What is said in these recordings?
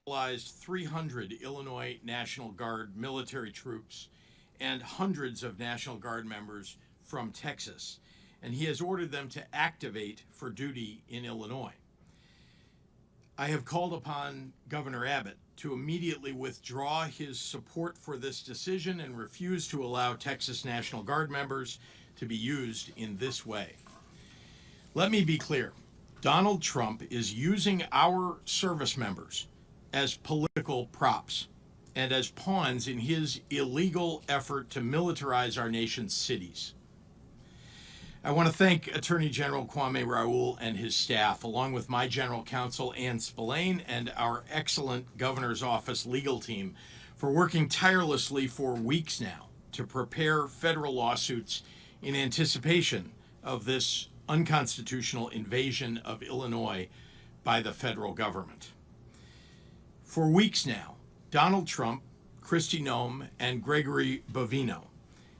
mobilized 300 Illinois National Guard military troops and hundreds of National Guard members from Texas, and he has ordered them to activate for duty in Illinois. I have called upon Governor Abbott to immediately withdraw his support for this decision and refuse to allow Texas National Guard members to be used in this way. Let me be clear. Donald Trump is using our service members as political props and as pawns in his illegal effort to militarize our nation's cities. I want to thank Attorney General Kwame Raoul and his staff, along with my general counsel, Ann Spillane, and our excellent governor's office legal team for working tirelessly for weeks now to prepare federal lawsuits in anticipation of this unconstitutional invasion of Illinois by the federal government. For weeks now, Donald Trump, Kristi Noem, and Gregory Bovino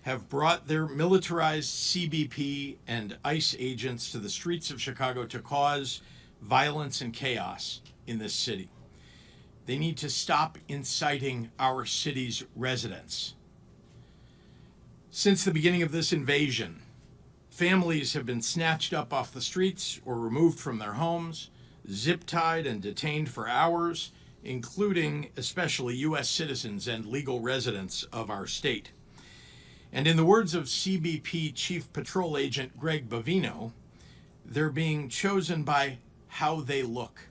have brought their militarized CBP and ICE agents to the streets of Chicago to cause violence and chaos in this city. They need to stop inciting our city's residents. Since the beginning of this invasion, families have been snatched up off the streets or removed from their homes, zip-tied and detained for hours, including especially U.S. citizens and legal residents of our state. And in the words of CBP Chief Patrol Agent Greg Bovino, they're being chosen by how they look.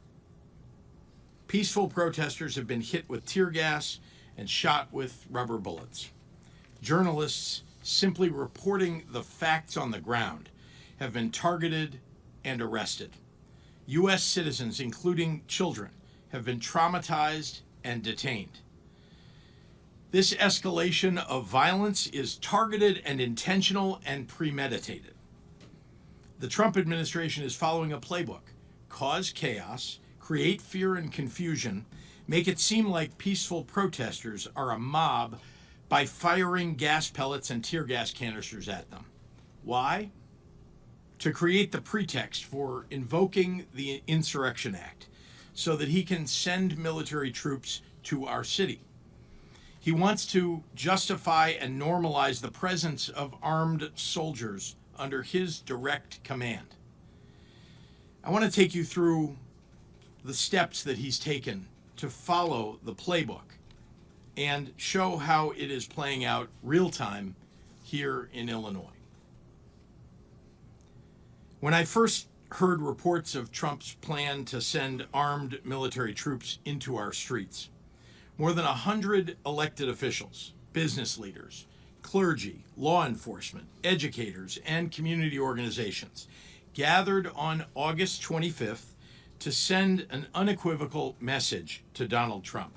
Peaceful protesters have been hit with tear gas and shot with rubber bullets. Journalists simply reporting the facts on the ground have been targeted and arrested. U.S. citizens, including children, have been traumatized and detained. This escalation of violence is targeted and intentional and premeditated. The Trump administration is following a playbook: cause chaos, create fear and confusion, make it seem like peaceful protesters are a mob by firing gas pellets and tear gas canisters at them. Why? To create the pretext for invoking the Insurrection Act so that he can send military troops to our city. He wants to justify and normalize the presence of armed soldiers under his direct command. I want to take you through the steps that he's taken to follow the playbook and show how it is playing out real time here in Illinois. When I first heard reports of Trump's plan to send armed military troops into our streets, more than 100 elected officials, business leaders, clergy, law enforcement, educators, and community organizations gathered on August 25th to send an unequivocal message to Donald Trump.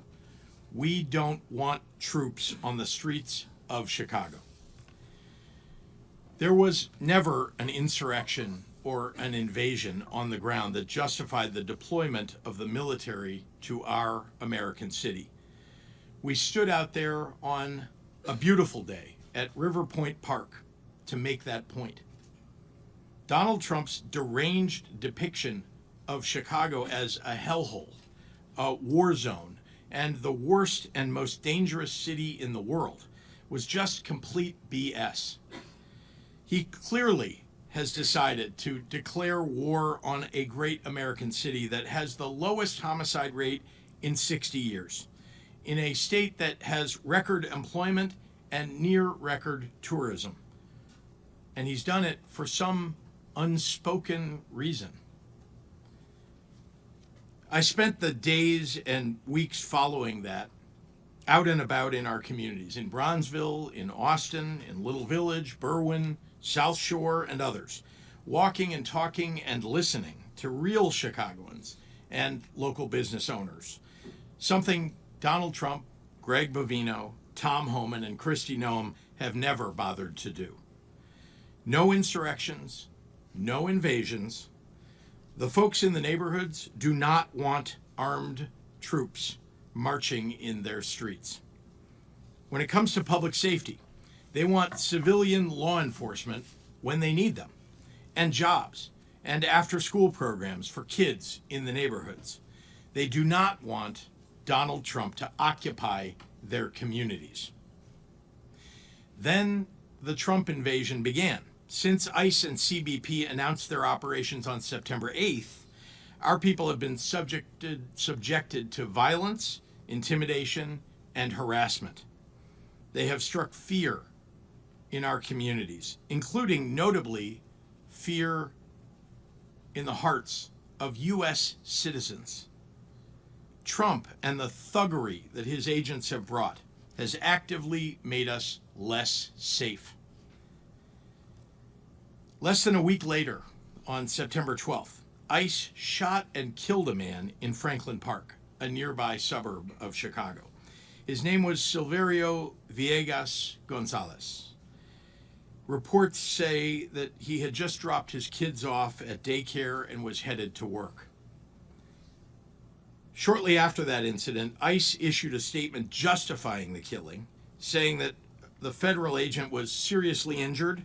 We don't want troops on the streets of Chicago. There was never an insurrection or an invasion on the ground that justified the deployment of the military to our American city. We stood out there on a beautiful day at River Point Park to make that point. Donald Trump's deranged depiction of Chicago as a hellhole, a war zone, and the worst and most dangerous city in the world was just complete BS. He clearly has decided to declare war on a great American city that has the lowest homicide rate in 60 years, in a state that has record employment and near record tourism. And he's done it for some unspoken reason. I spent the days and weeks following that out and about in our communities, in Bronzeville, in Austin, in Little Village, Berwyn, South Shore, and others, walking and talking and listening to real Chicagoans and local business owners, something Donald Trump, Greg Bovino, Tom Homan, and Kristi Noem have never bothered to do. No insurrections, no invasions. The folks in the neighborhoods do not want armed troops marching in their streets. When it comes to public safety, they want civilian law enforcement when they need them, and jobs, and after-school programs for kids in the neighborhoods. They do not want Donald Trump to occupy their communities. Then the Trump invasion began. Since ICE and CBP announced their operations on September 8th, our people have been subjected to violence, intimidation, and harassment. They have struck fear in our communities, including notably fear in the hearts of U.S. citizens. Trump and the thuggery that his agents have brought has actively made us less safe. Less than a week later, on September 12th, ICE shot and killed a man in Franklin Park, a nearby suburb of Chicago. His name was Silverio Villegas Gonzalez. Reports say that he had just dropped his kids off at daycare and was headed to work. Shortly after that incident, ICE issued a statement justifying the killing, saying that the federal agent was seriously injured,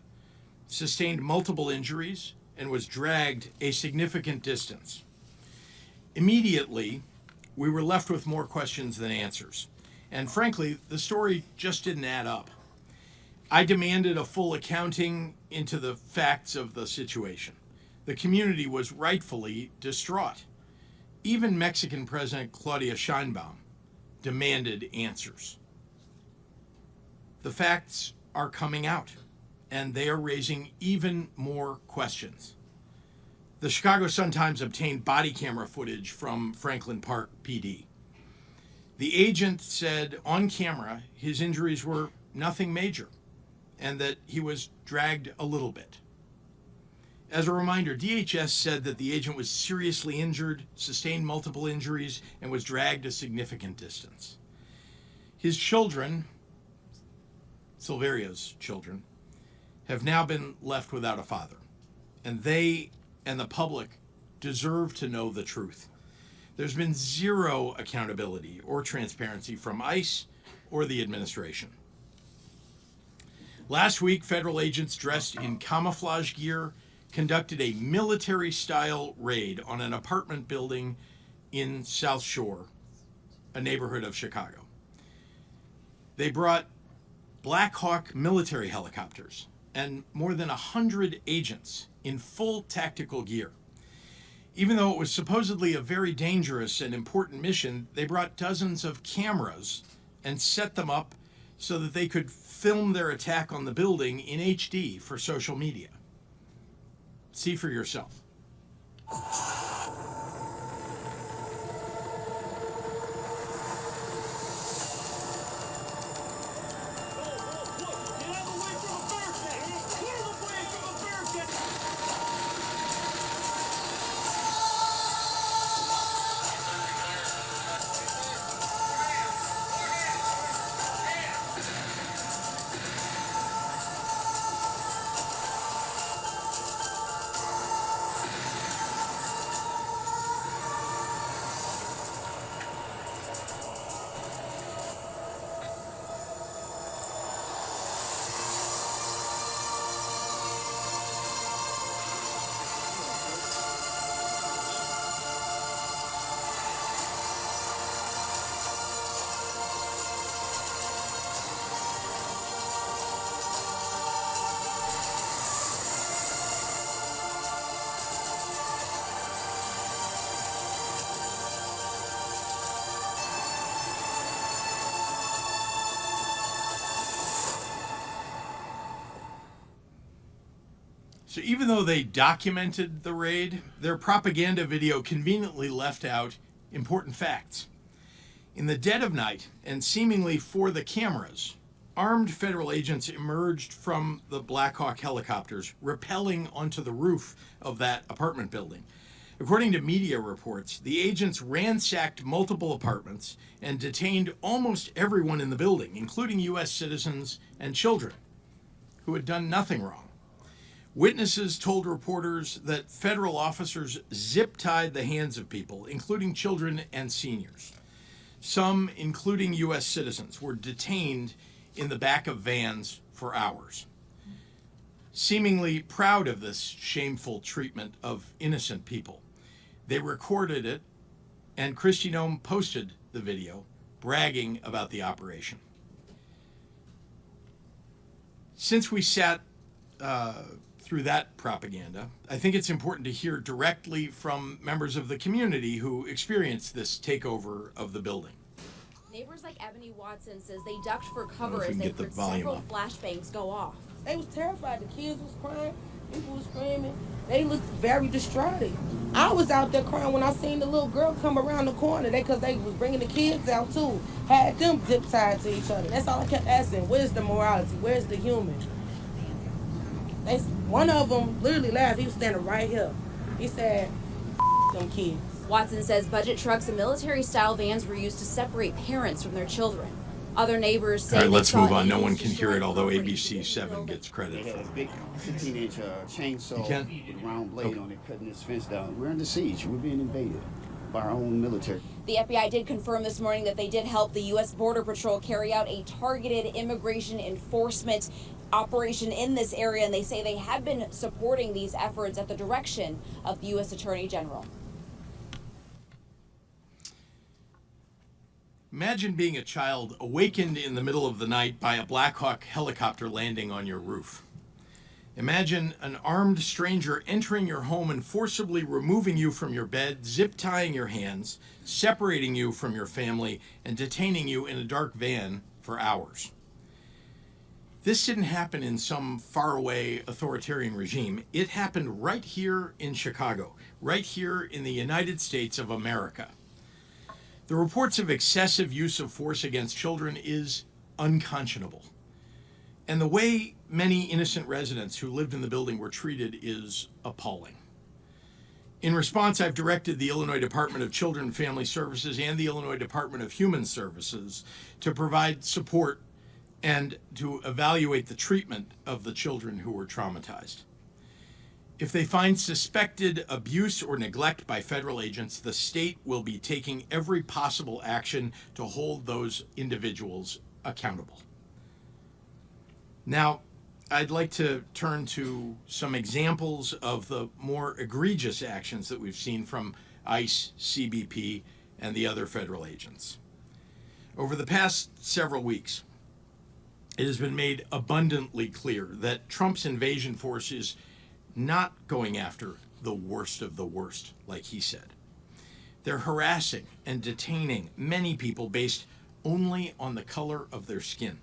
sustained multiple injuries, and was dragged a significant distance. Immediately, we were left with more questions than answers. And frankly, the story just didn't add up. I demanded a full accounting into the facts of the situation. The community was rightfully distraught. Even Mexican President Claudia Sheinbaum demanded answers. The facts are coming out, and they are raising even more questions. The Chicago Sun-Times obtained body camera footage from Franklin Park PD. The agent said on camera his injuries were nothing major and that he was dragged a little bit. As a reminder, DHS said that the agent was seriously injured, sustained multiple injuries, and was dragged a significant distance. His children, Silverio's children, have now been left without a father, and they and the public deserve to know the truth. There's been zero accountability or transparency from ICE or the administration. Last week, federal agents dressed in camouflage gear conducted a military-style raid on an apartment building in South Shore, a neighborhood of Chicago. They brought Black Hawk military helicopters and more than 100 agents in full tactical gear. Even though it was supposedly a very dangerous and important mission, they brought dozens of cameras and set them up so that they could film their attack on the building in HD for social media. See for yourself. So even though they documented the raid, their propaganda video conveniently left out important facts. In the dead of night, and seemingly for the cameras, armed federal agents emerged from the Black Hawk helicopters, rappelling onto the roof of that apartment building. According to media reports, the agents ransacked multiple apartments and detained almost everyone in the building, including U.S. citizens and children who had done nothing wrong. Witnesses told reporters that federal officers zip-tied the hands of people, including children and seniors. Some, including U.S. citizens, were detained in the back of vans for hours. Seemingly proud of this shameful treatment of innocent people, they recorded it, and Kristi Noem posted the video, bragging about the operation. Since we sat through that propaganda, I think it's important to hear directly from members of the community who experienced this takeover of the building. Neighbors like Ebony Watson says they ducked for cover as they heard several flashbangs go off. They was terrified. The kids was crying. People was screaming. They looked very distraught. I was out there crying when I seen the little girl come around the corner. Because they was bringing the kids out too. Had them zip tied to each other. That's all I kept asking. Where's the morality? Where's the human? One of them literally laughed. He was standing right here. He said, them kids. Watson says budget trucks and military-style vans were used to separate parents from their children. Other neighbors say. All right, let's move on. No one can hear it, although ABC 7 gets credit They for had it. a big 15-inch chainsaw with a round blade on it, cutting this fence down. We're under siege. We're being invaded by our own military. The FBI did confirm this morning that they did help the U.S. Border Patrol carry out a targeted immigration enforcement operation in this area, and they say they have been supporting these efforts at the direction of the U.S. Attorney General. Imagine being a child awakened in the middle of the night by a Black Hawk helicopter landing on your roof. Imagine an armed stranger entering your home and forcibly removing you from your bed, zip-tying your hands, separating you from your family, and detaining you in a dark van for hours. This didn't happen in some faraway authoritarian regime. It happened right here in Chicago, right here in the United States of America. The reports of excessive use of force against children is unconscionable. And the way many innocent residents who lived in the building were treated is appalling. In response, I've directed the Illinois Department of Children and Family Services and the Illinois Department of Human Services to provide support and to evaluate the treatment of the children who were traumatized. If they find suspected abuse or neglect by federal agents, the state will be taking every possible action to hold those individuals accountable. Now, I'd like to turn to some examples of the more egregious actions that we've seen from ICE, CBP, and the other federal agents. Over the past several weeks, it has been made abundantly clear that Trump's invasion force is not going after the worst of the worst, like he said. They're harassing and detaining many people based only on the color of their skin.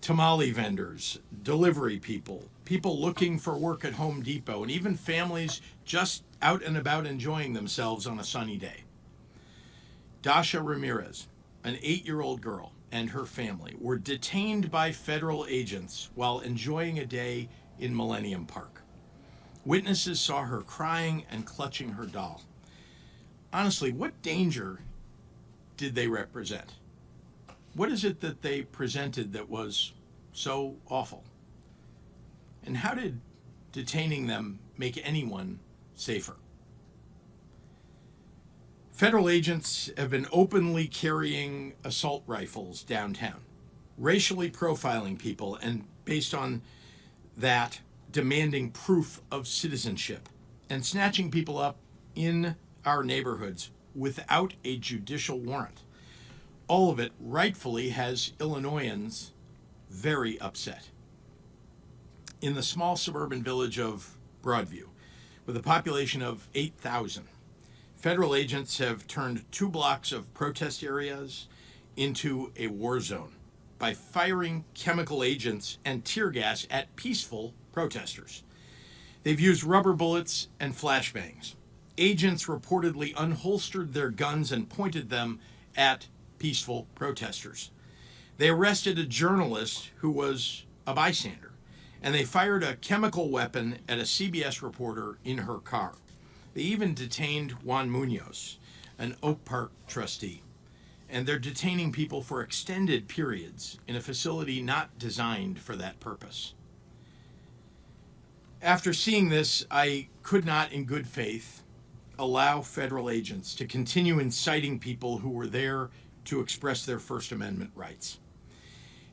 Tamale vendors, delivery people, people looking for work at Home Depot, and even families just out and about enjoying themselves on a sunny day. Dasha Ramirez, an 8-year-old girl, and her family were detained by federal agents while enjoying a day in Millennium Park. Witnesses saw her crying and clutching her doll. Honestly, what danger did they represent? What is it that they presented that was so awful? And how did detaining them make anyone safer? Federal agents have been openly carrying assault rifles downtown, racially profiling people, and based on that, demanding proof of citizenship, and snatching people up in our neighborhoods without a judicial warrant. All of it rightfully has Illinoisans very upset. In the small suburban village of Broadview, with a population of 8,000, federal agents have turned 2 blocks of protest areas into a war zone by firing chemical agents and tear gas at peaceful protesters. They've used rubber bullets and flashbangs. Agents reportedly unholstered their guns and pointed them at peaceful protesters. They arrested a journalist who was a bystander, and they fired a chemical weapon at a CBS reporter in her car. They even detained Juan Munoz, an Oak Park trustee, and they're detaining people for extended periods in a facility not designed for that purpose. After seeing this, I could not, in good faith, allow federal agents to continue inciting people who were there to express their First Amendment rights.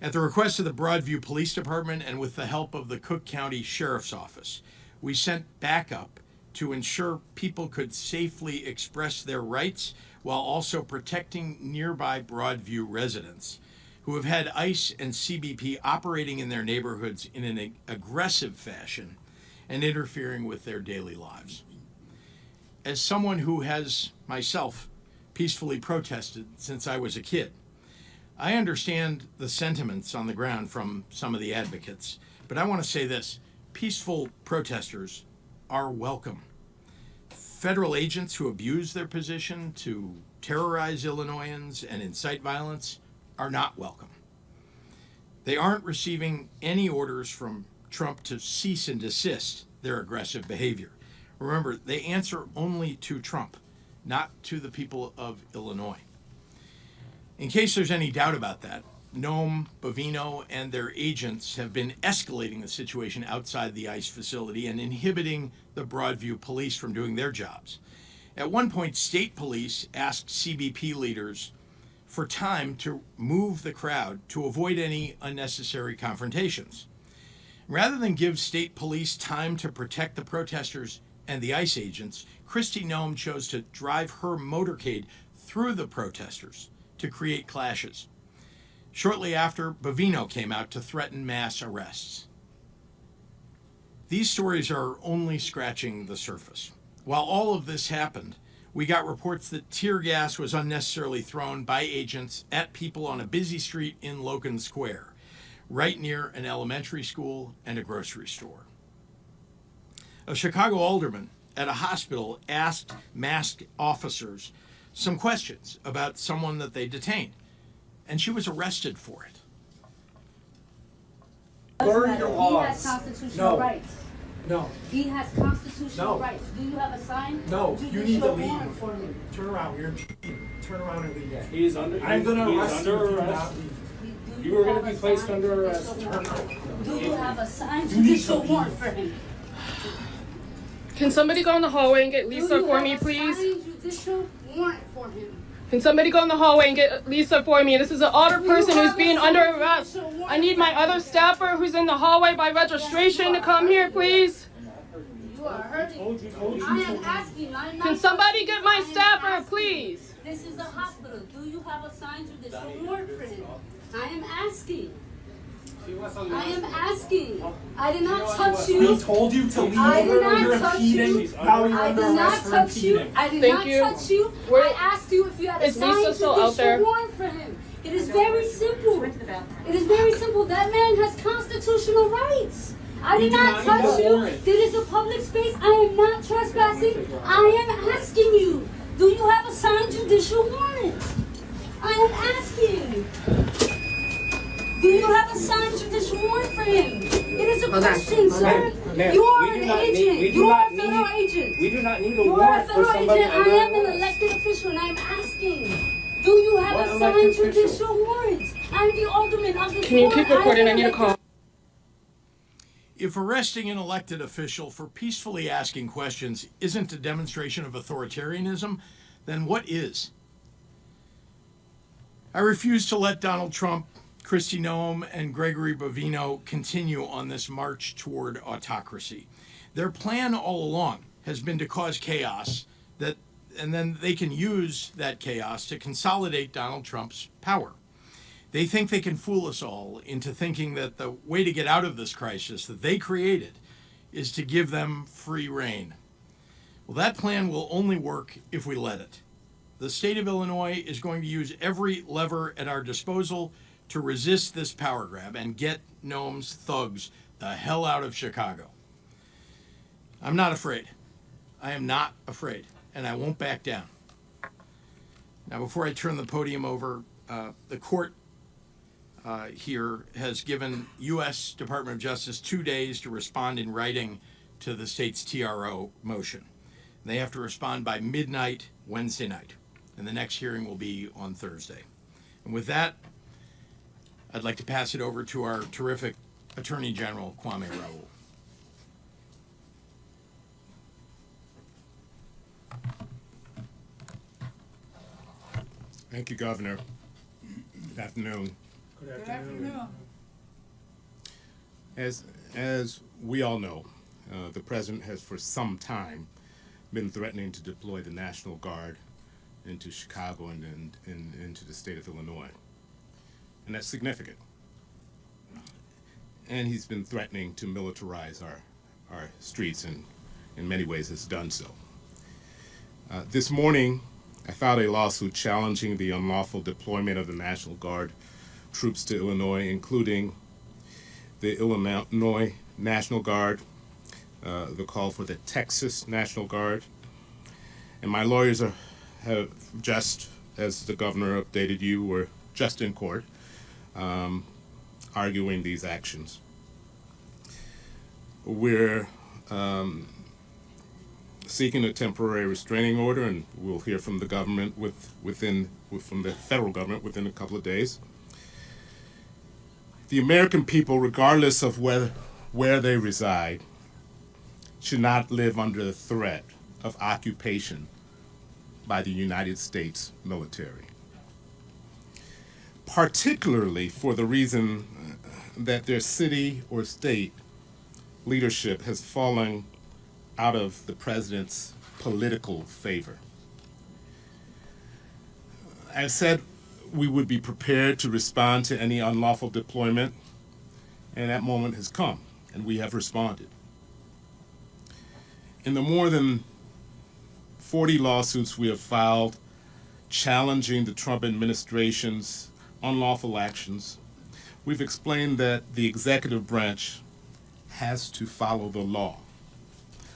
At the request of the Broadview Police Department and with the help of the Cook County Sheriff's Office, we sent backup to ensure people could safely express their rights while also protecting nearby Broadview residents who have had ICE and CBP operating in their neighborhoods in an aggressive fashion and interfering with their daily lives. As someone who has, myself, peacefully protested since I was a kid, I understand the sentiments on the ground from some of the advocates, but I want to say this: peaceful protesters are welcome. Federal agents who abuse their position to terrorize Illinoisans and incite violence are not welcome. They aren't receiving any orders from Trump to cease and desist their aggressive behavior. Remember, they answer only to Trump, not to the people of Illinois. In case there's any doubt about that, Noam, Bovino, and their agents have been escalating the situation outside the ICE facility and inhibiting the Broadview police from doing their jobs. At one point, state police asked CBP leaders for time to move the crowd to avoid any unnecessary confrontations. Rather than give state police time to protect the protesters and the ICE agents, Kristi Noem chose to drive her motorcade through the protesters to create clashes. Shortly after, Bovino came out to threaten mass arrests. These stories are only scratching the surface. While all of this happened, we got reports that tear gas was unnecessarily thrown by agents at people on a busy street in Logan Square, right near an elementary school and a grocery store. A Chicago alderman at a hospital asked masked officers some questions about someone that they detained, and she was arrested for it. Learn your laws. He has constitutional rights. No. He has constitutional rights. Do you have a sign? No. You need to leave. For him? Turn around. You're impeding. Turn around and leave. He is under. I'm going to arrest you if you do arrest. not leave. You are going to be placed under arrest. Do you have a signed judicial warrant for him? Can somebody go in the hallway and get Lisa for me, Do please? you have a signed judicial warrant for him? Can somebody go in the hallway and get Lisa for me? This is an older person who's being under arrest. I need my other staffer who's in the hallway by registration to come here, please. You are hurting. I am asking. I'm not. Can somebody get my staffer, please? This is a hospital. Do you have a signed judicial warrant for him? I am asking. I am asking. I did not touch you. We told you to leave. I did not You're touch impeding. you. Now you're I under did not arrest for touch you. impeding. I did Thank not you. touch you. Where- I asked you if you had a Is Lisa signed still out there? judicial warrant for him. It is very simple. It is very simple. That man has constitutional rights. I did not touch you. This is a public space. I am not trespassing. I am asking you. Do you have a signed judicial warrant? I am asking. Do you have a signed judicial warrant for him? It is a question, sir. Ma'am, You are we do an not need- agent. we do You are not a federal need- agent. We do not need a You are a warrant for federal somebody agent. I under am an arrest. elected official, and I am asking. Do you have What a elected signed official? judicial warrant? I'm the alderman of this Can you board. keep recording? am I need a elected. call. If arresting an elected official for peacefully asking questions isn't a demonstration of authoritarianism, then what is? I refuse to let Donald Trump, Kristi Noem, and Gregory Bovino continue on this march toward autocracy. Their plan all along has been to cause chaos, and then they can use that chaos to consolidate Donald Trump's power. They think they can fool us all into thinking that the way to get out of this crisis that they created is to give them free rein. Well, that plan will only work if we let it. The state of Illinois is going to use every lever at our disposal to resist this power grab and get Noam's thugs the hell out of Chicago. I'm not afraid. I am not afraid, and I won't back down. Now, before I turn the podium over, the court here has given U.S. Department of Justice 2 days to respond in writing to the state's TRO motion. They have to respond by midnight Wednesday night, and the next hearing will be on Thursday. And with that, I'd like to pass it over to our terrific Attorney General, Kwame Raoul. Thank you, Governor. Good afternoon. Good afternoon. As we all know, the president has for some time been threatening to deploy the National Guard into Chicago and into the state of Illinois. And that's significant. And he's been threatening to militarize our streets, and in many ways has done so. This morning, I filed a lawsuit challenging the unlawful deployment of the National Guard troops to Illinois, including the Illinois National Guard, the call for the Texas National Guard. And my lawyers have just, as the governor updated you, were just in court arguing these actions. We're seeking a temporary restraining order, and we'll hear from the government from the federal government within a couple of days. The American people, regardless of where they reside, should not live under the threat of occupation by the United States military, particularly for the reason that their city or state leadership has fallen out of the president's political favor. I said we would be prepared to respond to any unlawful deployment, and that moment has come, and we have responded. In the more than 40 lawsuits we have filed challenging the Trump administration's unlawful actions, we've explained that the executive branch has to follow the law.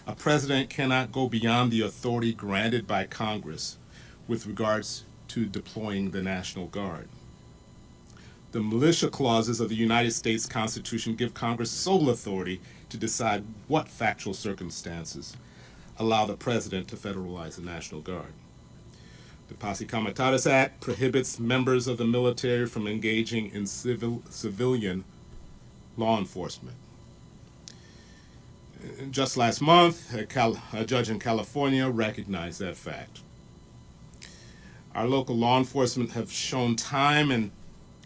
A president cannot go beyond the authority granted by Congress with regards to deploying the National Guard. The militia clauses of the United States Constitution give Congress sole authority to decide what factual circumstances allow the president to federalize the National Guard. The Posse Comitatus Act prohibits members of the military from engaging in civilian law enforcement. Just last month, a judge in California recognized that fact. Our local law enforcement have shown time and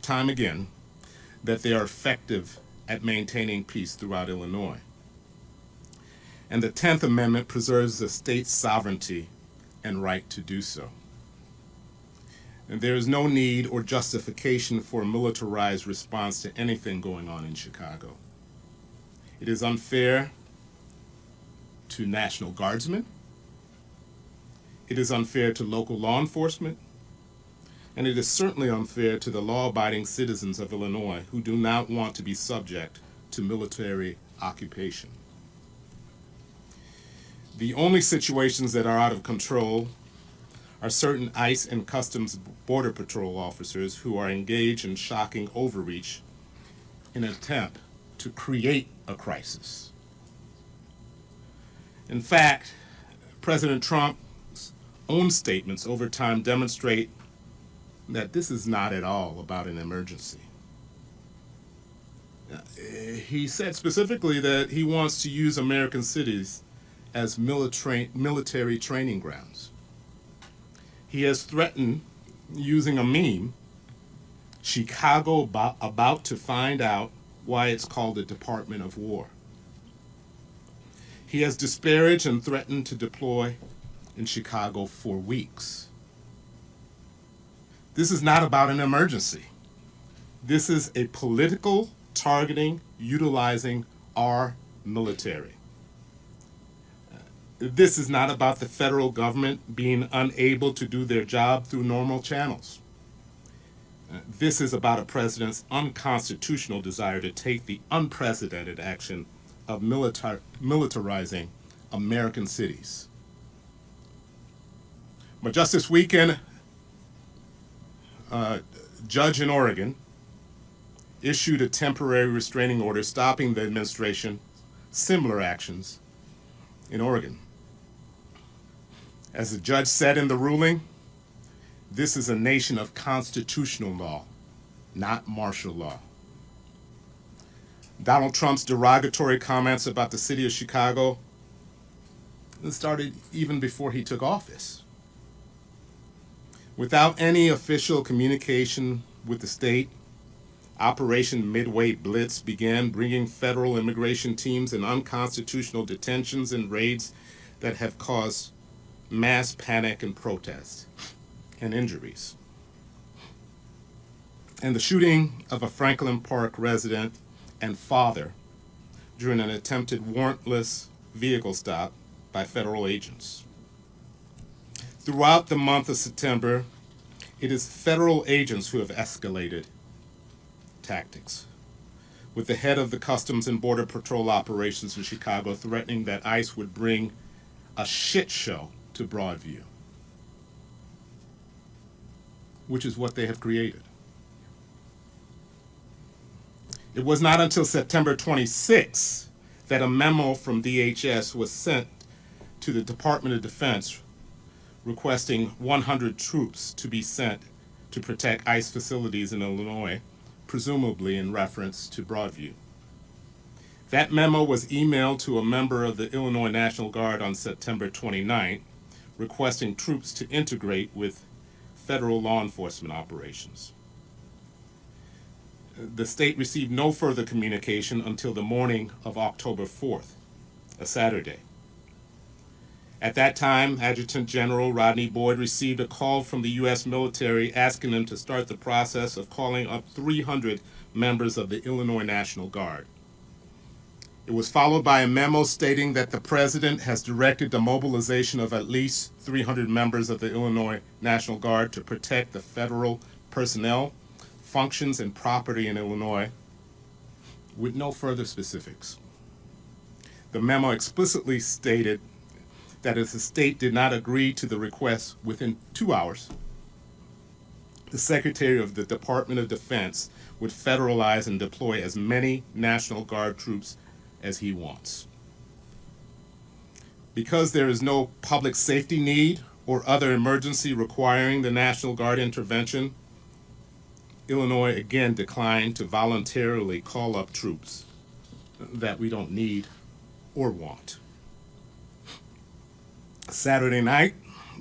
time again that they are effective at maintaining peace throughout Illinois. And the 10th Amendment preserves the state's sovereignty and right to do so. And there is no need or justification for a militarized response to anything going on in Chicago. It is unfair to National Guardsmen. It is unfair to local law enforcement. And it is certainly unfair to the law-abiding citizens of Illinois who do not want to be subject to military occupation. The only situations that are out of control are certain ICE and Customs Border Patrol officers who are engaged in shocking overreach in an attempt to create a crisis. In fact, President Trump's own statements over time demonstrate that this is not at all about an emergency. He said specifically that he wants to use American cities as military training grounds. He has threatened using a meme, Chicago about to find out why it's called the Department of War. He has disparaged and threatened to deploy in Chicago for weeks. This is not about an emergency. This is a political targeting utilizing our military. This is not about the federal government being unable to do their job through normal channels. This is about a president's unconstitutional desire to take the unprecedented action of militarizing American cities. But just this weekend, a judge in Oregon issued a temporary restraining order stopping the administration's similar actions in Oregon. As the judge said in the ruling, this is a nation of constitutional law, not martial law. Donald Trump's derogatory comments about the city of Chicago started even before he took office. Without any official communication with the state, Operation Midway Blitz began bringing federal immigration teams in unconstitutional detentions and raids that have caused mass panic and protest and injuries. And the shooting of a Franklin Park resident and father during an attempted warrantless vehicle stop by federal agents. Throughout the month of September, it is federal agents who have escalated tactics, with the head of the Customs and Border Patrol operations in Chicago threatening that ICE would bring a shit show to Broadview, which is what they have created. It was not until September 26 that a memo from DHS was sent to the Department of Defense requesting 100 troops to be sent to protect ICE facilities in Illinois, presumably in reference to Broadview. That memo was emailed to a member of the Illinois National Guard on September 29, requesting troops to integrate with federal law enforcement operations. The state received no further communication until the morning of October 4th, a Saturday. At that time, Adjutant General Rodney Boyd received a call from the U.S. military asking him to start the process of calling up 300 members of the Illinois National Guard. It was followed by a memo stating that the President has directed the mobilization of at least 300 members of the Illinois National Guard to protect the federal personnel, functions, and property in Illinois, with no further specifics. The memo explicitly stated that if the state did not agree to the request within 2 hours, the Secretary of the Department of Defense would federalize and deploy as many National Guard troops as he wants. Because there is no public safety need or other emergency requiring the National Guard intervention, Illinois again declined to voluntarily call up troops that we don't need or want. Saturday night,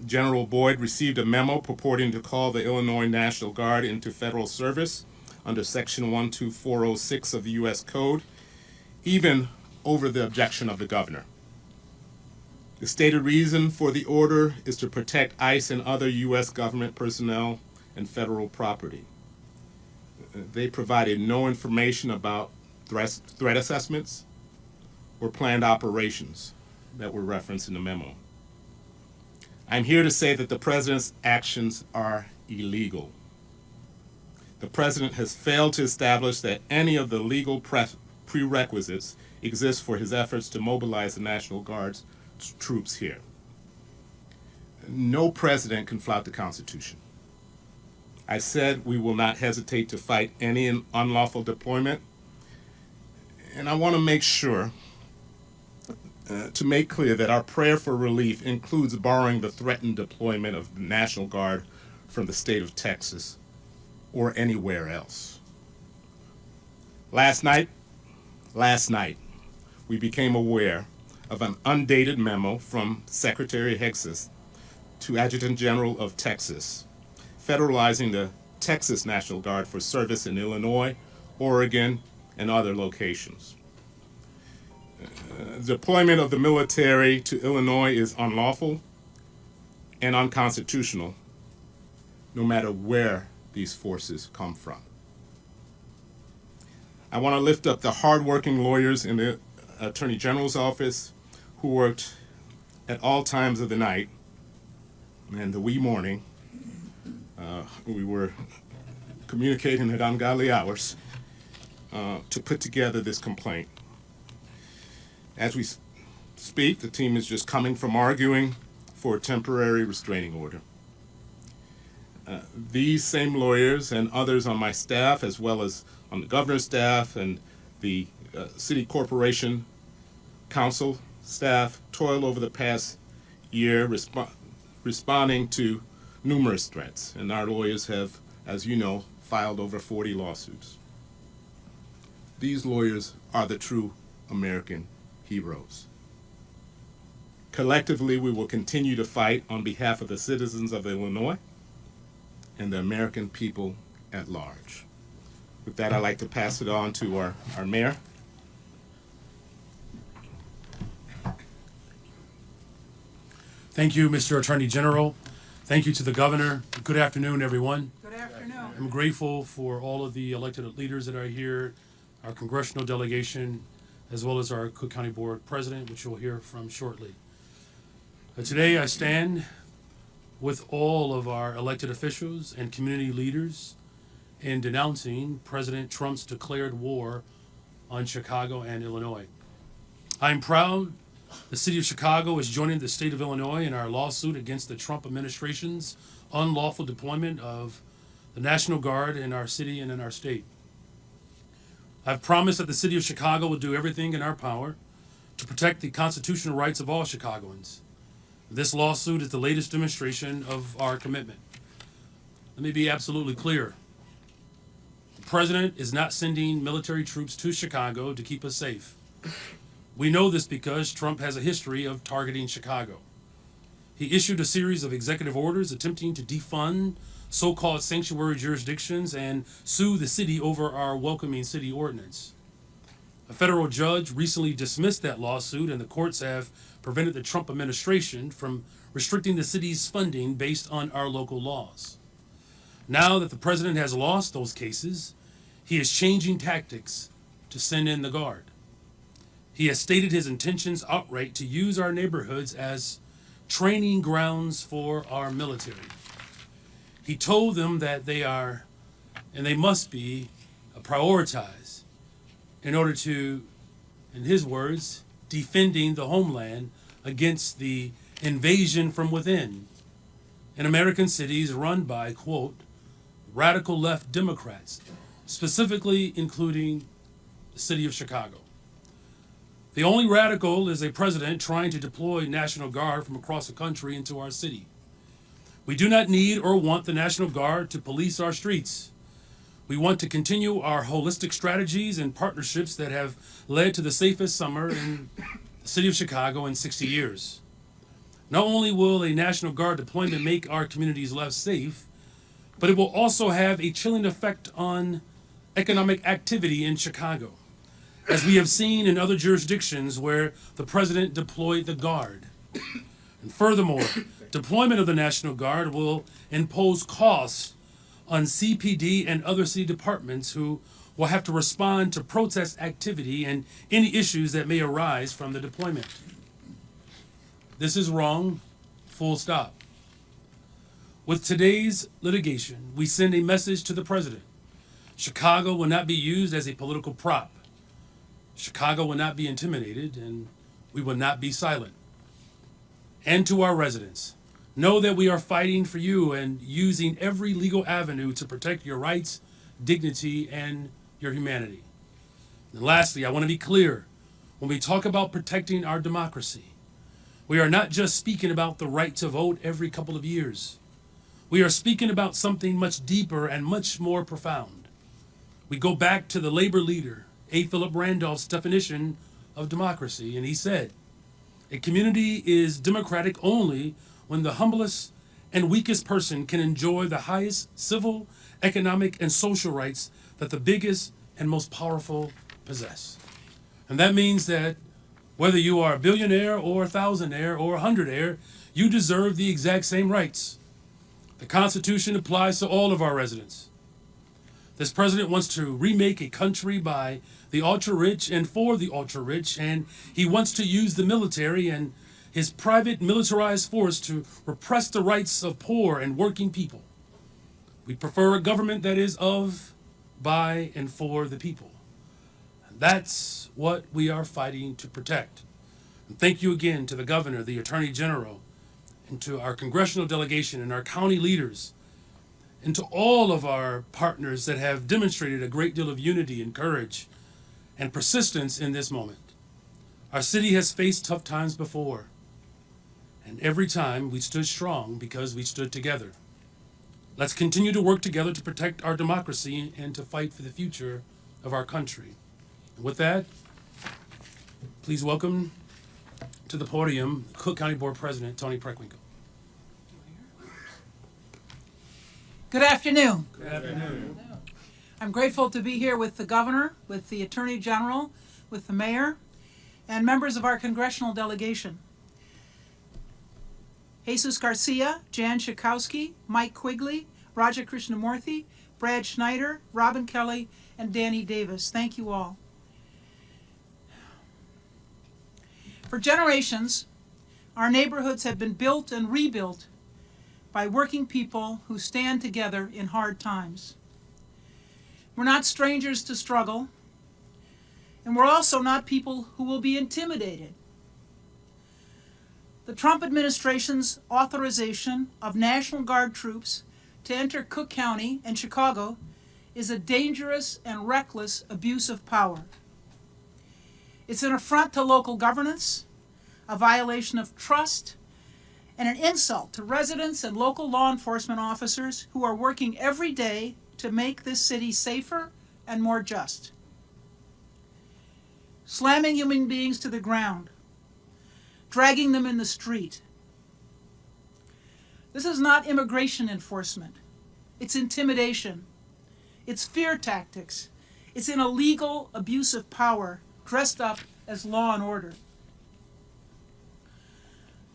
General Boyd received a memo purporting to call the Illinois National Guard into federal service under Section 12406 of the U.S. Code, even over the objection of the governor. The stated reason for the order is to protect ICE and other U.S. government personnel and federal property. They provided no information about threat assessments or planned operations that were referenced in the memo. I'm here to say that the President's actions are illegal. The President has failed to establish that any of the legal prerequisites exist for his efforts to mobilize the National Guard's troops here. No president can flout the Constitution. I said we will not hesitate to fight any unlawful deployment, and I want to make sure to make clear that our prayer for relief includes borrowing the threatened deployment of the National Guard from the state of Texas or anywhere else. Last night, we became aware of an undated memo from Secretary Hexas to Adjutant General of Texas, federalizing the Texas National Guard for service in Illinois, Oregon, and other locations. Deployment of the military to Illinois is unlawful and unconstitutional, no matter where these forces come from. I want to lift up the hardworking lawyers in the Attorney General's office who worked at all times of the night and the wee morning. We were communicating at ungodly hours to put together this complaint. As we speak, the team is just coming from arguing for a temporary restraining order. These same lawyers and others on my staff, as well as on the governor's staff and the city corporation council staff, toiled over the past year responding to numerous threats, and our lawyers have, as you know, filed over 40 lawsuits. These lawyers are the true American heroes. Collectively, we will continue to fight on behalf of the citizens of Illinois and the American people at large. With that, I'd like to pass it on to our mayor. Thank you, Mr. Attorney General. Thank you to the governor. Good afternoon, everyone. Good afternoon. I'm grateful for all of the elected leaders that are here, our congressional delegation, as well as our Cook County Board President, which you'll hear from shortly. Today I stand with all of our elected officials and community leaders in denouncing President Trump's declared war on Chicago and Illinois. I'm proud the city of Chicago is joining the state of Illinois in our lawsuit against the Trump administration's unlawful deployment of the National Guard in our city and in our state. I've promised that the city of Chicago will do everything in our power to protect the constitutional rights of all Chicagoans. This lawsuit is the latest demonstration of our commitment. Let me be absolutely clear. The president is not sending military troops to Chicago to keep us safe. We know this because Trump has a history of targeting Chicago. He issued a series of executive orders attempting to defund so-called sanctuary jurisdictions and sue the city over our welcoming city ordinance. A federal judge recently dismissed that lawsuit, and the courts have prevented the Trump administration from restricting the city's funding based on our local laws. Now that the president has lost those cases, he is changing tactics to send in the Guard. He has stated his intentions outright to use our neighborhoods as training grounds for our military. He told them that they are, and they must be, prioritized in order to, in his words, defending the homeland against the invasion from within in American cities run by, quote, radical left Democrats, specifically including the city of Chicago. The only radical is a president trying to deploy National Guard from across the country into our city. We do not need or want the National Guard to police our streets. We want to continue our holistic strategies and partnerships that have led to the safest summer in the city of Chicago in 60 years. Not only will a National Guard deployment make our communities less safe, but it will also have a chilling effect on economic activity in Chicago, as we have seen in other jurisdictions where the president deployed the Guard. And furthermore, deployment of the National Guard will impose costs on CPD and other city departments who will have to respond to protest activity and any issues that may arise from the deployment. This is wrong, full stop. With today's litigation, we send a message to the president. Chicago will not be used as a political prop. Chicago will not be intimidated, and we will not be silent. And to our residents, know that we are fighting for you and using every legal avenue to protect your rights, dignity, and your humanity. And lastly, I want to be clear. When we talk about protecting our democracy, we are not just speaking about the right to vote every couple of years. We are speaking about something much deeper and much more profound. We go back to the labor leader, A. Philip Randolph's definition of democracy, and he said, a community is democratic only when the humblest and weakest person can enjoy the highest civil, economic, and social rights that the biggest and most powerful possess. And that means that whether you are a billionaire or a thousandaire or a hundredaire, you deserve the exact same rights. The Constitution applies to all of our residents. This president wants to remake a country by the ultra-rich and for the ultra-rich, and he wants to use the military and his private militarized force to repress the rights of poor and working people. We prefer a government that is of, by, and for the people. And that's what we are fighting to protect. And thank you again to the governor, the attorney general, and to our congressional delegation and our county leaders, and to all of our partners that have demonstrated a great deal of unity and courage and persistence in this moment. Our city has faced tough times before, and every time we stood strong because we stood together. Let's continue to work together to protect our democracy and to fight for the future of our country. And with that, please welcome to the podium Cook County Board President Tony Preckwinkle. Good afternoon. Good afternoon. I'm grateful to be here with the governor, with the attorney general, with the mayor, and members of our congressional delegation. Jesus Garcia, Jan Schakowsky, Mike Quigley, Raja Krishnamurthy, Brad Schneider, Robin Kelly, and Danny Davis. Thank you all. For generations, our neighborhoods have been built and rebuilt by working people who stand together in hard times. We're not strangers to struggle, and we're also not people who will be intimidated. The Trump administration's authorization of National Guard troops to enter Cook County and Chicago is a dangerous and reckless abuse of power. It's an affront to local governance, a violation of trust, and an insult to residents and local law enforcement officers who are working every day to make this city safer and more just. Slamming human beings to the ground, dragging them in the street. This is not immigration enforcement. It's intimidation. It's fear tactics. It's an illegal abuse of power dressed up as law and order.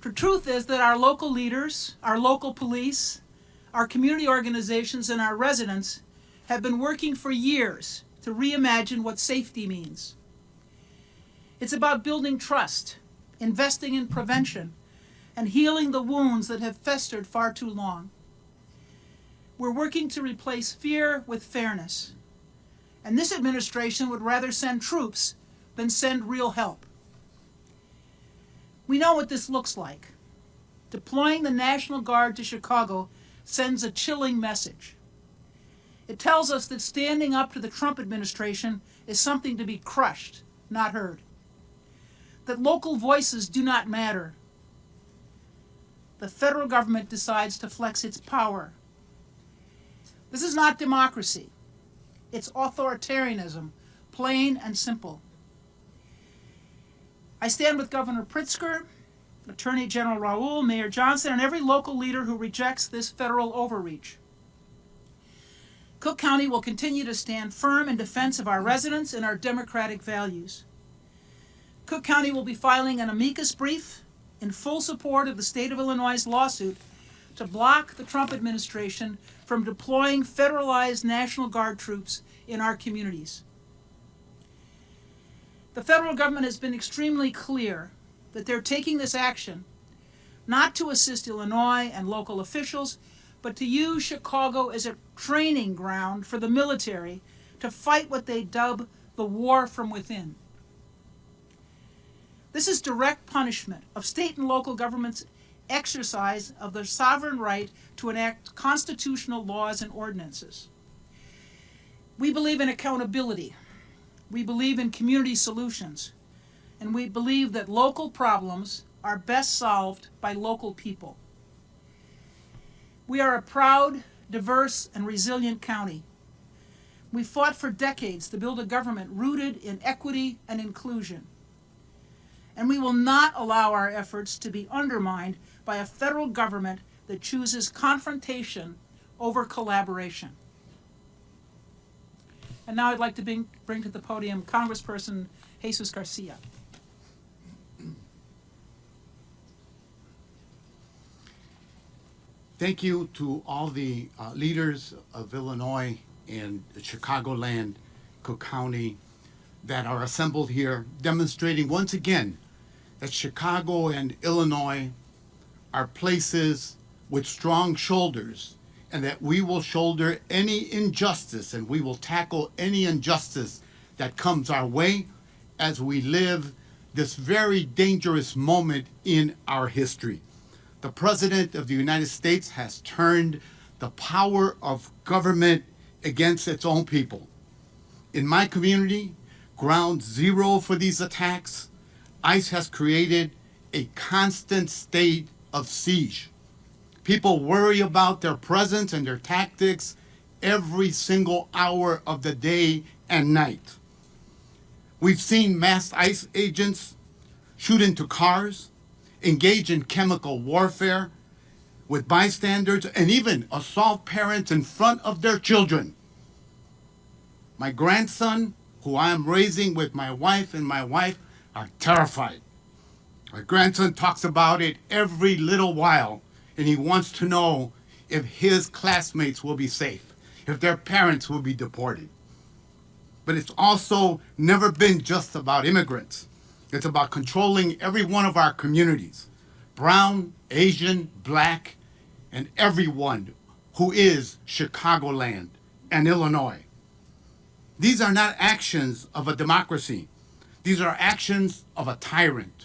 The truth is that our local leaders, our local police, our community organizations, and our residents have been working for years to reimagine what safety means. It's about building trust, investing in prevention, and healing the wounds that have festered far too long. We're working to replace fear with fairness, and this administration would rather send troops than send real help. We know what this looks like. Deploying the National Guard to Chicago sends a chilling message. It tells us that standing up to the Trump administration is something to be crushed, not heard. That local voices do not matter. The federal government decides to flex its power. This is not democracy. It's authoritarianism, plain and simple. I stand with Governor Pritzker, Attorney General Raoul, Mayor Johnson, and every local leader who rejects this federal overreach. Cook County will continue to stand firm in defense of our residents and our democratic values. Cook County will be filing an amicus brief in full support of the state of Illinois' lawsuit to block the Trump administration from deploying federalized National Guard troops in our communities. The federal government has been extremely clear that they're taking this action not to assist Illinois and local officials, but to use Chicago as a training ground for the military to fight what they dub the war from within. This is direct punishment of state and local governments' exercise of their sovereign right to enact constitutional laws and ordinances. We believe in accountability. We believe in community solutions. And we believe that local problems are best solved by local people. We are a proud, diverse, and resilient county. We fought for decades to build a government rooted in equity and inclusion. And we will not allow our efforts to be undermined by a federal government that chooses confrontation over collaboration. And now I'd like to bring to the podium Congressperson Jesus Garcia. Thank you to all the leaders of Illinois and Chicagoland, Cook County, that are assembled here, demonstrating once again that Chicago and Illinois are places with strong shoulders, and that we will shoulder any injustice and we will tackle any injustice that comes our way as we live this very dangerous moment in our history. The President of the United States has turned the power of government against its own people. In my community, ground zero for these attacks, ICE has created a constant state of siege. People worry about their presence and their tactics every single hour of the day and night. We've seen masked ICE agents shoot into cars, engage in chemical warfare with bystanders, and even assault parents in front of their children. My grandson, who I am raising with my wife and my wife, are terrified. My grandson talks about it every little while, and he wants to know if his classmates will be safe, if their parents will be deported. But it's also never been just about immigrants. It's about controlling every one of our communities, brown, Asian, black, and everyone who is Chicagoland and Illinois. These are not actions of a democracy. These are actions of a tyrant.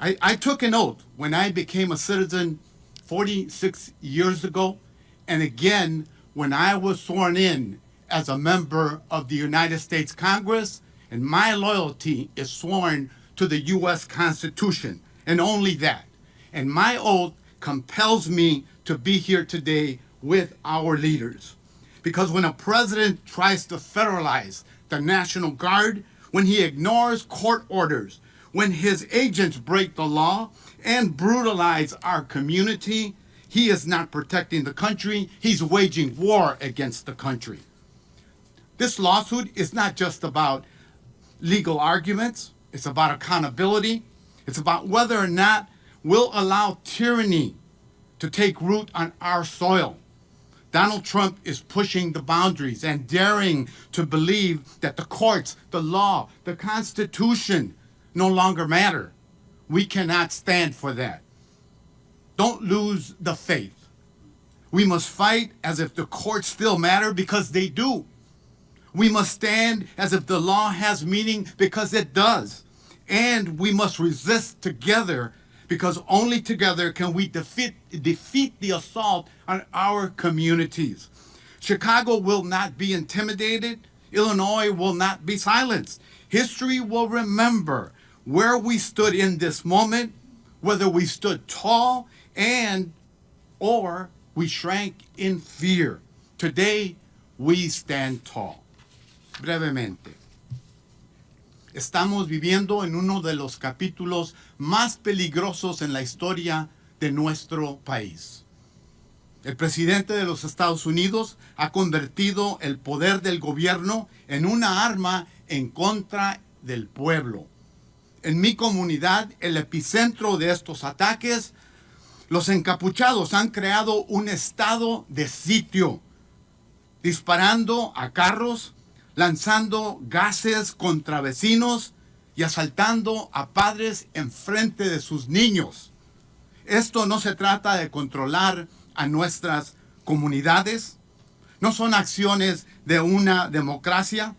I took an oath when I became a citizen 46 years ago, and again when I was sworn in as a member of the United States Congress, and my loyalty is sworn to the U.S. Constitution, and only that. And my oath compels me to be here today with our leaders. Because when a president tries to federalize the National Guard, when he ignores court orders, when his agents break the law and brutalize our community, he is not protecting the country, he's waging war against the country. This lawsuit is not just about legal arguments, it's about accountability, it's about whether or not we'll allow tyranny to take root on our soil. Donald Trump is pushing the boundaries and daring to believe that the courts, the law, the Constitution no longer matter. We cannot stand for that. Don't lose the faith. We must fight as if the courts still matter, because they do. We must stand as if the law has meaning, because it does. And we must resist together, because only together can we defeat the assault on our communities. Chicago will not be intimidated. Illinois will not be silenced. History will remember where we stood in this moment, whether we stood tall or we shrank in fear. Today, we stand tall. Brevemente. Estamos viviendo en uno de los capítulos más peligrosos en la historia de nuestro país. El presidente de los Estados Unidos ha convertido el poder del gobierno en una arma en contra del pueblo. En mi comunidad, el epicentro de estos ataques, los encapuchados han creado un estado de sitio, disparando a carros, lanzando gases contra vecinos y asaltando a padres enfrente de sus niños. Esto no se trata de controlar a nuestras comunidades, no son acciones de una democracia.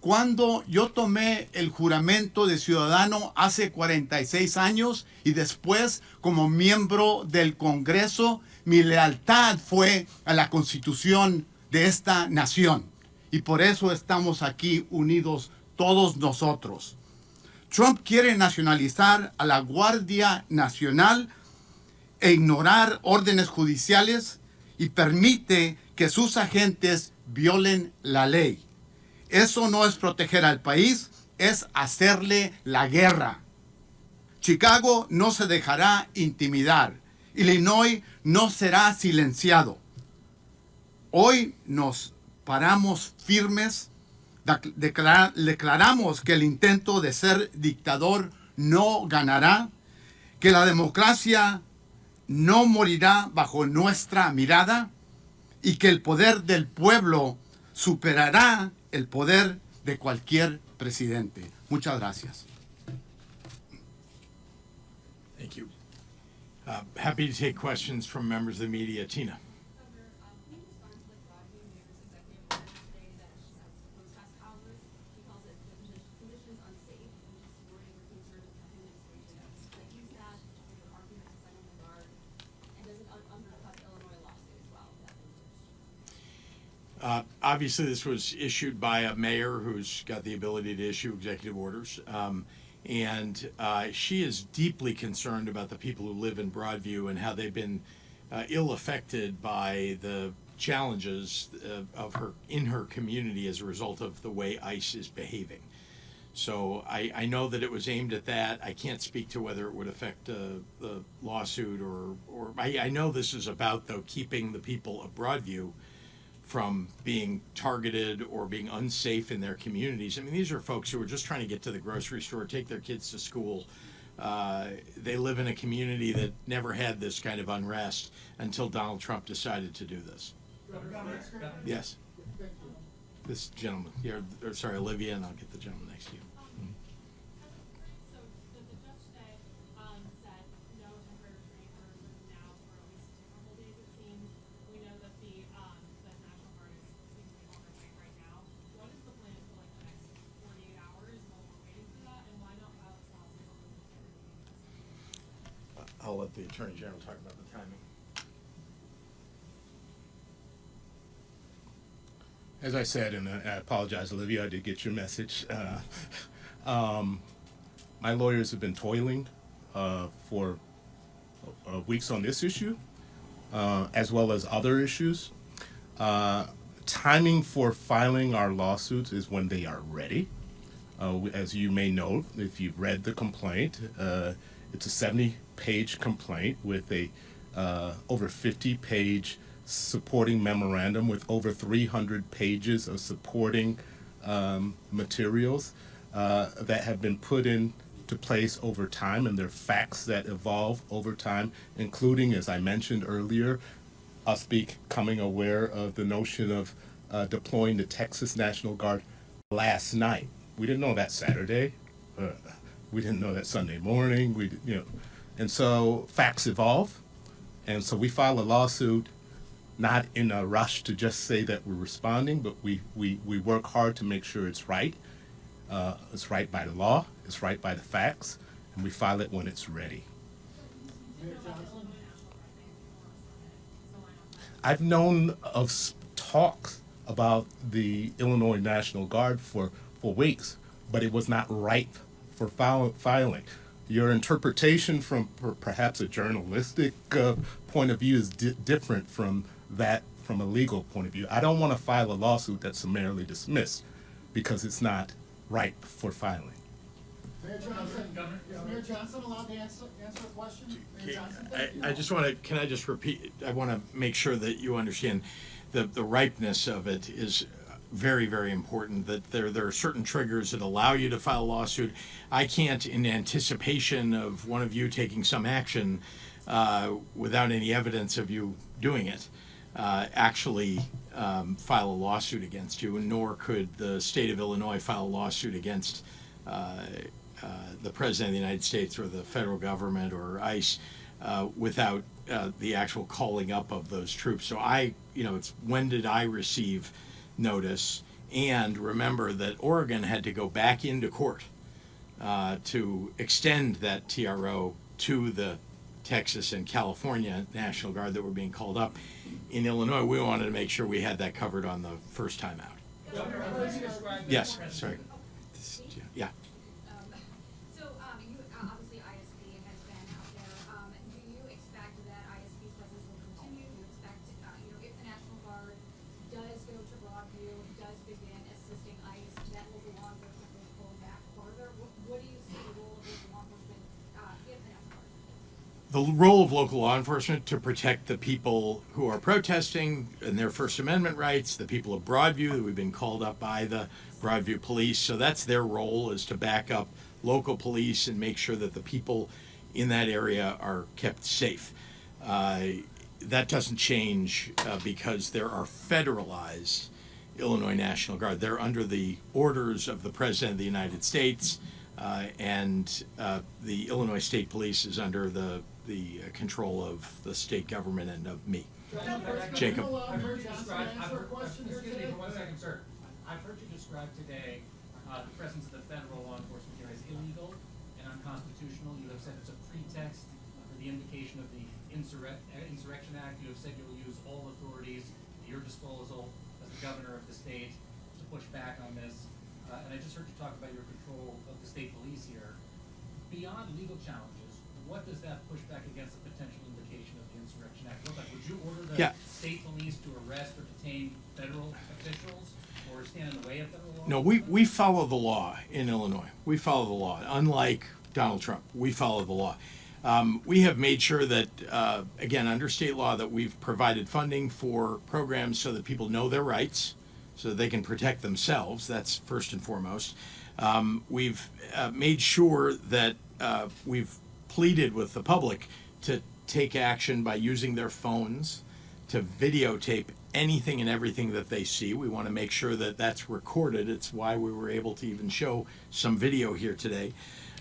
Cuando yo tomé el juramento de ciudadano hace 46 años y después como miembro del Congreso, mi lealtad fue a la Constitución de esta nación. Y por eso estamos aquí unidos todos nosotros. Trump quiere nacionalizar a la Guardia Nacional e ignorar órdenes judiciales y permite que sus agentes violen la ley. Eso no es proteger al país, es hacerle la guerra. Chicago no se dejará intimidar. Illinois no será silenciado. Hoy nos paramos firmes, declaramos que el intento de ser dictador no ganará, que la democracia no morirá bajo nuestra mirada y que el poder del pueblo superará el poder de cualquier presidente. Muchas gracias. Thank you. Happy to take questions from members of the media. Tina. Obviously, this was issued by a mayor who's got the ability to issue executive orders. And she is deeply concerned about the people who live in Broadview and how they've been ill-affected by the challenges in her community as a result of the way ICE is behaving. So I know that it was aimed at that. I can't speak to whether it would affect the lawsuit or I know this is about, though, keeping the people of Broadview from being targeted or being unsafe in their communities. I mean, these are folks who are just trying to get to the grocery store, take their kids to school, They live in a community that never had this kind of unrest until Donald Trump decided to do this. Yes. This gentleman here, or sorry, Olivia, and I'll get the gentleman next to you. I'll let the Attorney General talk about the timing. As I said, and I apologize, Olivia, I did get your message. My lawyers have been toiling for weeks on this issue, as well as other issues. Timing for filing our lawsuits is when they are ready. As you may know, if you've read the complaint, it's a 70-page complaint with a over 50-page supporting memorandum with over 300 pages of supporting materials that have been put into place over time, and they're facts that evolve over time, including, as I mentioned earlier, us becoming aware of the notion of deploying the Texas National Guard last night. We didn't know that Saturday. We didn't know that Sunday morning. And so facts evolve, and so we file a lawsuit, not in a rush to just say that we're responding, but we work hard to make sure it's right. It's right by the law. It's right by the facts, and we file it when it's ready. I've known of talks about the Illinois National Guard for weeks, but it was not ripe for filing. Your interpretation from perhaps a journalistic point of view is different from that from a legal point of view. I don't want to file a lawsuit that's summarily dismissed because it's not ripe for filing. Mayor Johnson, is Mayor Johnson allowed to answer a question? Mayor Johnson, I just want to, can I just repeat, I want to make sure that you understand the ripeness of it is very, very important, that there are certain triggers that allow you to file a lawsuit. I can't, in anticipation of one of you taking some action without any evidence of you doing it, actually file a lawsuit against you, nor could the state of Illinois file a lawsuit against the President of the United States or the federal government or ICE without the actual calling up of those troops. So it's when did I receive notice? And remember that Oregon had to go back into court to extend that TRO to the Texas and California National Guard that were being called up. In Illinois, we wanted to make sure we had that covered on the first time out. Yes, sorry. Yeah. So you obviously ISP has been out there. Do you expect that ISP presence will continue? Do you expect, if the National Guard does go to Broadview, does begin assisting ICE, that local law enforcement will pull back further? What do you see the role of local law enforcement if the National Guard? The role of local law enforcement to protect the people who are protesting and their First Amendment rights, the people of Broadview that we've been called up by the Broadview police. So that's their role, is to back up local police and make sure that the people in that area are kept safe. That doesn't change because there are federalized Illinois National Guard. They're under the orders of the President of the United States, and the Illinois State Police is under the control of the state government and of me. Jacob. Excuse me for 1 second, sir. I've heard you describe today the presence of the federal law enforcement here as illegal and unconstitutional. You have said it's a pretext for the invocation of the Insurrection Act. You have said you will use all authorities at your disposal as the governor of the state to push back on this. And I just heard you talk about your control of the state police here. Beyond legal challenges, what does that push back against the potential invocation of the Insurrection Act look like? Would you order the state police to arrest or detain federal officials or stand in the way of federal law? No, we follow the law in Illinois. We follow the law. Unlike Donald Trump, we follow the law. We have made sure that, again, under state law, that we've provided funding for programs so that people know their rights, so that they can protect themselves. That's first and foremost. We've made sure that we've pleaded with the public to take action by using their phones to videotape anything and everything that they see. We want to make sure that that's recorded. It's why we were able to even show some video here today.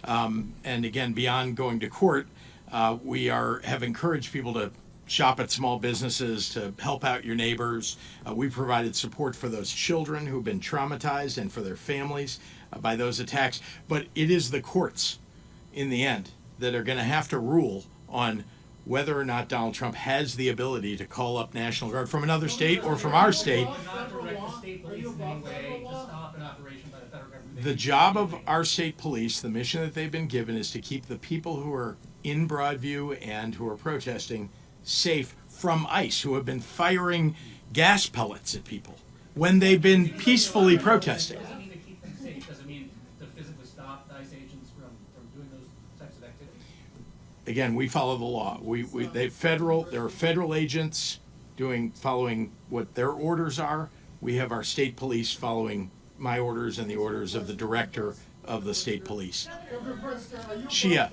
And again, beyond going to court, we have encouraged people to shop at small businesses, to help out your neighbors. We provided support for those children who've been traumatized and for their families by those attacks. But it is the courts, in the end, that are going to have to rule on whether or not Donald Trump has the ability to call up National Guard from another state or from our state. The job of our state police, the mission that they've been given, is to keep the people who are in Broadview and who are protesting safe from ICE, who have been firing gas pellets at people when they've been peacefully protesting. Does it mean to keep them safe? Does it mean to physically stop ICE agents from doing those types of activities? Again, we follow the law. There are federal agents following what their orders are. We have our state police following my orders and the orders of the director of the state police. Shia.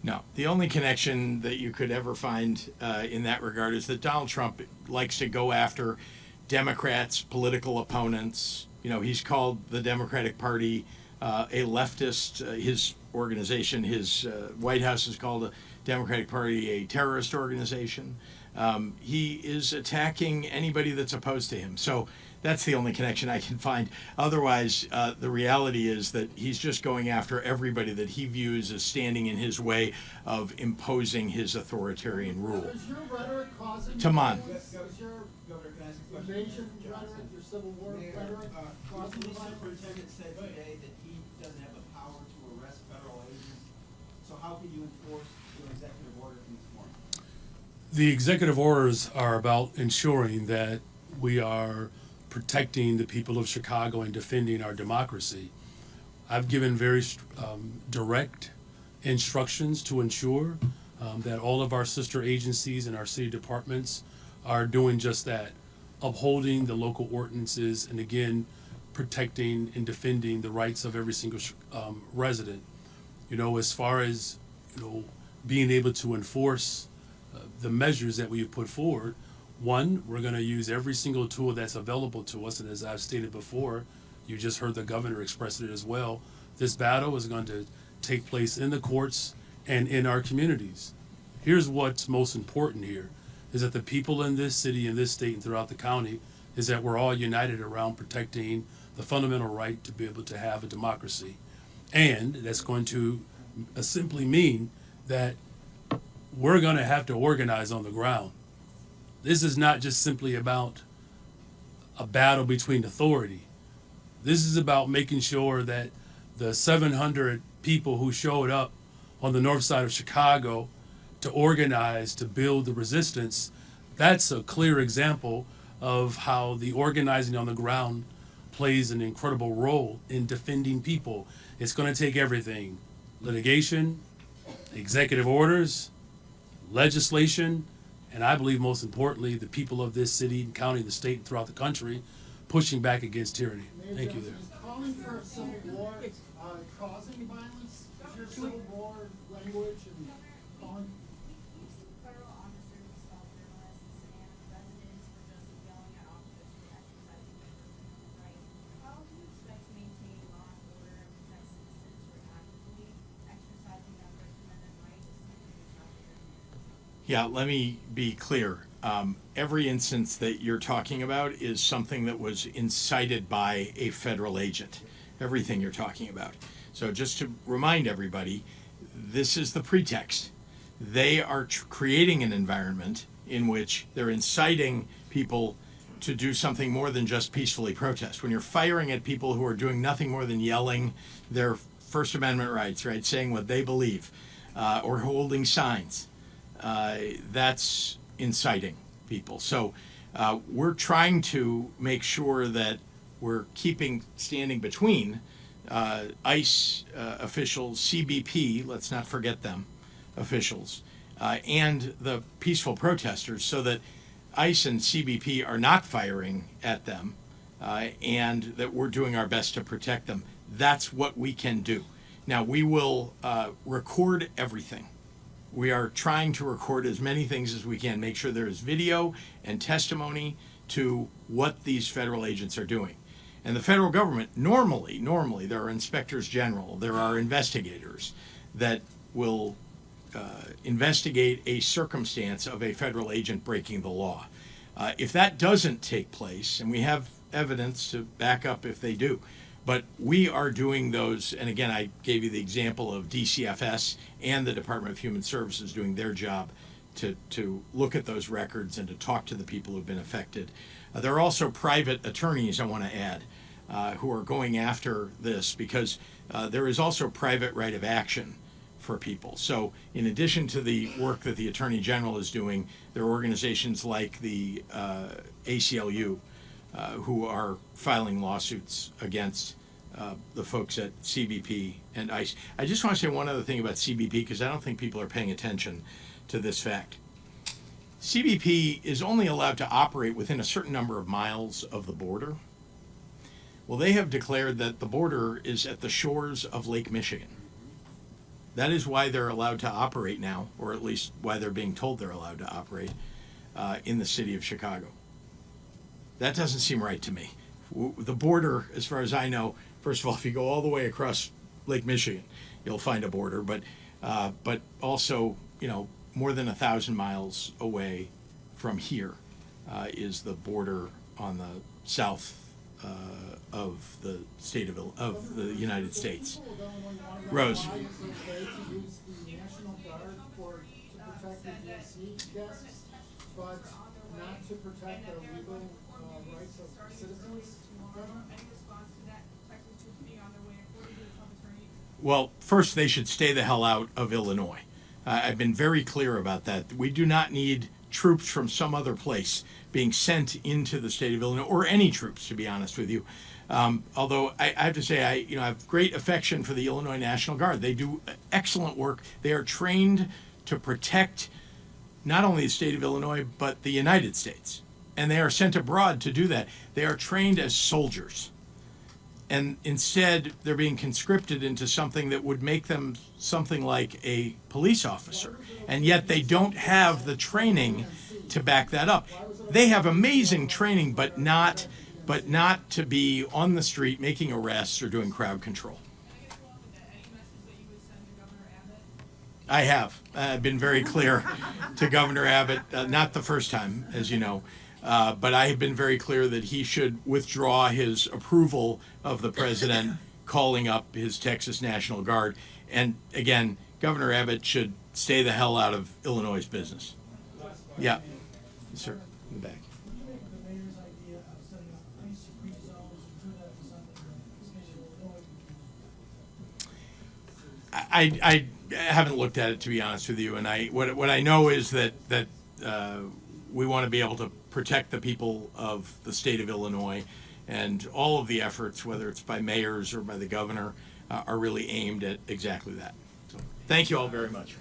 No, the only connection that you could ever find in that regard is that Donald Trump likes to go after Democrats, political opponents. You know, he's called the Democratic Party a leftist. His organization, his White House has called the Democratic Party a terrorist organization. He is attacking anybody that's opposed to him. So that's the only connection I can find. Otherwise, the reality is that he's just going after everybody that he views as standing in his way of imposing his authoritarian rule. Is your rhetoric causing Taman. Invasion rhetoric, your Civil War rhetoric? The police superintendent said today that he doesn't have the power to arrest federal agents. So how can you enforce your executive order from this morning? The executive orders are about ensuring that we are protecting the people of Chicago and defending our democracy. I've given very direct instructions to ensure that all of our sister agencies and our city departments are doing just that, upholding the local ordinances and again protecting and defending the rights of every single resident. You know, as far as being able to enforce the measures that we've put forward, one, we're going to use every single tool that's available to us, and as I've stated before, you just heard the governor express it as well. This battle is going to take place in the courts and in our communities. Here's what's most important here, is that the people in this city, in this state, and throughout the county, is that we're all united around protecting the fundamental right to be able to have a democracy. And that's going to simply mean that we're going to have to organize on the ground. This is not just simply about a battle between authority. This is about making sure that the 700 people who showed up on the north side of Chicago to organize, to build the resistance, that's a clear example of how the organizing on the ground plays an incredible role in defending people. It's going to take everything: litigation, executive orders, legislation, and I believe most importantly, the people of this city and county, the state, and throughout the country pushing back against tyranny. Thank you there. Is calling for a civil war causing violence? Is your civil war language and calling? Federal officers assault journalists and residents for just yelling at officers for exercising their First Amendment right. How do you expect to maintain law and order and protect citizens who are actively exercising that First Amendment right to simply stop their Yeah, let me be clear. Every instance that you're talking about is something that was incited by a federal agent. Everything you're talking about. So just to remind everybody, this is the pretext. They are creating an environment in which they're inciting people to do something more than just peacefully protest. When you're firing at people who are doing nothing more than yelling their First Amendment rights, right, saying what they believe, or holding signs, that's inciting people. So we're trying to make sure that we're standing between ICE officials, CBP, let's not forget them, officials, and the peaceful protesters, so that ICE and CBP are not firing at them, and that we're doing our best to protect them. That's what we can do. Now, we will record everything. We are trying to record as many things as we can, make sure there is video and testimony to what these federal agents are doing. And the federal government, normally, there are inspectors general, there are investigators that will investigate a circumstance of a federal agent breaking the law. If that doesn't take place, and we have evidence to back up if they do, but we are doing those, and again, I gave you the example of DCFS and the Department of Human Services doing their job to look at those records and to talk to the people who've been affected. There are also private attorneys, I want to add, who are going after this, because there is also private right of action for people. So in addition to the work that the Attorney General is doing, there are organizations like the ACLU who are filing lawsuits against the folks at CBP and ICE. I just want to say one other thing about CBP, because I don't think people are paying attention to this fact. CBP is only allowed to operate within a certain number of miles of the border. Well, they have declared that the border is at the shores of Lake Michigan. That is why they're allowed to operate now, or at least why they're being told they're allowed to operate in the city of Chicago. That doesn't seem right to me. The border, as far as I know, first of all, if you go all the way across Lake Michigan, you'll find a border, but also, you know, more than 1,000 miles away from here is the border on the south of the state of the United States. Rose. But not to protect the legal rights of citizens? Well, first they should stay the hell out of Illinois. I've been very clear about that. We do not need troops from some other place being sent into the state of Illinois, or any troops, to be honest with you. Although I have to say, I have great affection for the Illinois National Guard. They do excellent work. They are trained to protect not only the state of Illinois, but the United States. And they are sent abroad to do that. They are trained as soldiers. And instead, they're being conscripted into something that would make them something like a police officer. And yet they don't have the training to back that up. They have amazing training, but not to be on the street making arrests or doing crowd control. I have. I've been very clear to Governor Abbott, not the first time, as you know, but I have been very clear that he should withdraw his approval of the president calling up his Texas National Guard. And again, Governor Abbott should stay the hell out of Illinois' business. Yeah. Yes, sir. In the back. I haven't looked at it, to be honest with you, and what I know is that we want to be able to protect the people of the state of Illinois, and all of the efforts, whether it's by mayors or by the governor, are really aimed at exactly that. So, thank you all very much.